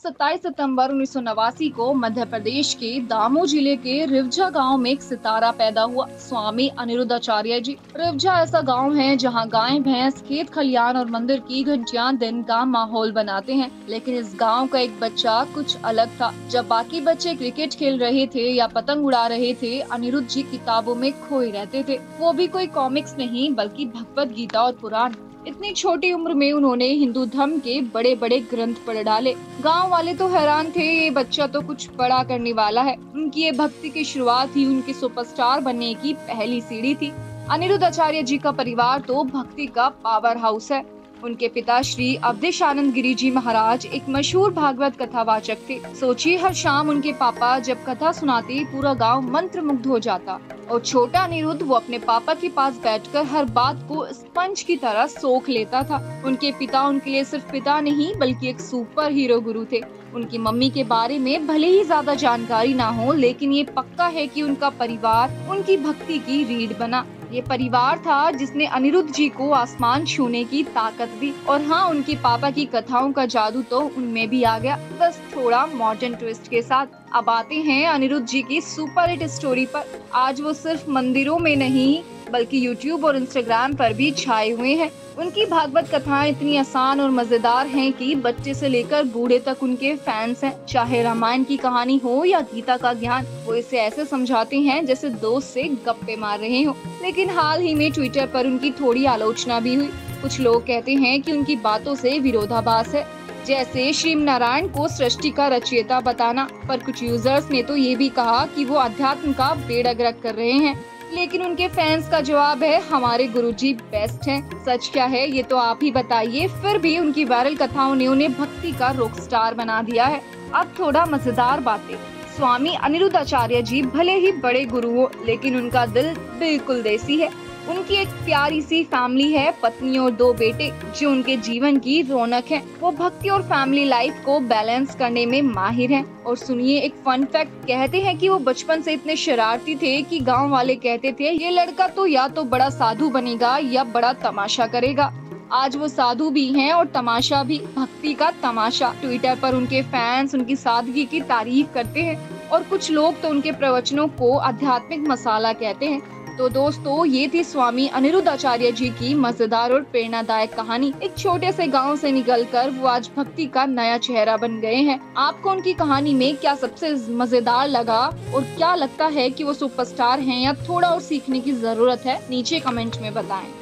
27 सितंबर 1989 को मध्य प्रदेश के दामोह जिले के रिवजा गांव में एक सितारा पैदा हुआ, स्वामी अनिरुद्धाचार्य जी। रिवजा ऐसा गांव है जहां गाय भैंस, खेत खलियान और मंदिर की घंटियां दिन का माहौल बनाते हैं। लेकिन इस गांव का एक बच्चा कुछ अलग था। जब बाकी बच्चे क्रिकेट खेल रहे थे या पतंग उड़ा रहे थे, अनिरुद्ध जी किताबों में खोए रहते थे। वो भी कोई कॉमिक्स नहीं बल्कि भगवत गीता और पुराण। इतनी छोटी उम्र में उन्होंने हिंदू धर्म के बड़े बड़े ग्रंथ पढ़ डाले। गांव वाले तो हैरान थे, ये बच्चा तो कुछ बड़ा करने वाला है। उनकी ये भक्ति की शुरुआत ही उनके सुपरस्टार बनने की पहली सीढ़ी थी। अनिरुद्ध आचार्य जी का परिवार तो भक्ति का पावर हाउस है। उनके पिता श्री अवधेशानंद गिरी जी महाराज एक मशहूर भागवत कथावाचक थे। सोचिए, हर शाम उनके पापा जब कथा सुनाते पूरा गांव मंत्रमुग्ध हो जाता और छोटा अनिरुद्ध वो अपने पापा के पास बैठकर हर बात को स्पंज की तरह सोख लेता था। उनके पिता उनके लिए सिर्फ पिता नहीं बल्कि एक सुपर हीरो गुरु थे। उनकी मम्मी के बारे में भले ही ज्यादा जानकारी ना हो, लेकिन ये पक्का है कि उनका परिवार उनकी भक्ति की रीढ़ बना। ये परिवार था जिसने अनिरुद्ध जी को आसमान छूने की ताकत दी। और हाँ, उनके पापा की कथाओं का जादू तो उनमें भी आ गया, बस थोड़ा मॉडर्न ट्विस्ट के साथ। अब आते हैं अनिरुद्ध जी की सुपर हिट स्टोरी पर। आज वो सिर्फ मंदिरों में नहीं बल्कि YouTube और Instagram पर भी छाए हुए हैं। उनकी भागवत कथाएं इतनी आसान और मजेदार हैं कि बच्चे से लेकर बूढ़े तक उनके फैंस हैं। चाहे रामायण की कहानी हो या गीता का ज्ञान, वो इसे ऐसे समझाते हैं जैसे दोस्त से गप्पे मार रहे हो। लेकिन हाल ही में ट्विटर पर उनकी थोड़ी आलोचना भी हुई। कुछ लोग कहते हैं कि उनकी बातों से विरोधाभास है, जैसे श्री नारायण को सृष्टि का रचयिता बताना। पर कुछ यूजर्स ने तो ये भी कहा कि वो अध्यात्म का बेड़ा गर्क कर रहे हैं। लेकिन उनके फैंस का जवाब है, हमारे गुरुजी बेस्ट हैं। सच क्या है ये तो आप ही बताइए। फिर भी उनकी वायरल कथाओं ने उन्हें भक्ति का रॉक स्टार बना दिया है। अब थोड़ा मजेदार बातें। स्वामी अनिरुद्धाचार्य जी भले ही बड़े गुरु हो, लेकिन उनका दिल बिल्कुल देसी है। उनकी एक प्यारी सी फैमिली है, पत्नी और 2 बेटे जो उनके जीवन की रौनक हैं। वो भक्ति और फैमिली लाइफ को बैलेंस करने में माहिर हैं। और सुनिए एक फन फैक्ट, कहते हैं कि वो बचपन से इतने शरारती थे कि गांव वाले कहते थे ये लड़का तो या तो बड़ा साधु बनेगा या बड़ा तमाशा करेगा। आज वो साधु भी हैं और तमाशा भी, भक्ति का तमाशा। ट्विटर पर उनके फैंस उनकी सादगी की तारीफ करते हैं और कुछ लोग तो उनके प्रवचनों को आध्यात्मिक मसाला कहते हैं। तो दोस्तों, ये थी स्वामी अनिरुद्धाचार्य जी की मजेदार और प्रेरणादायक कहानी। एक छोटे से गांव से निकलकर वो आज भक्ति का नया चेहरा बन गए हैं। आपको उनकी कहानी में क्या सबसे मजेदार लगा और क्या लगता है कि वो सुपरस्टार हैं या थोड़ा और सीखने की जरूरत है? नीचे कमेंट में बताएं।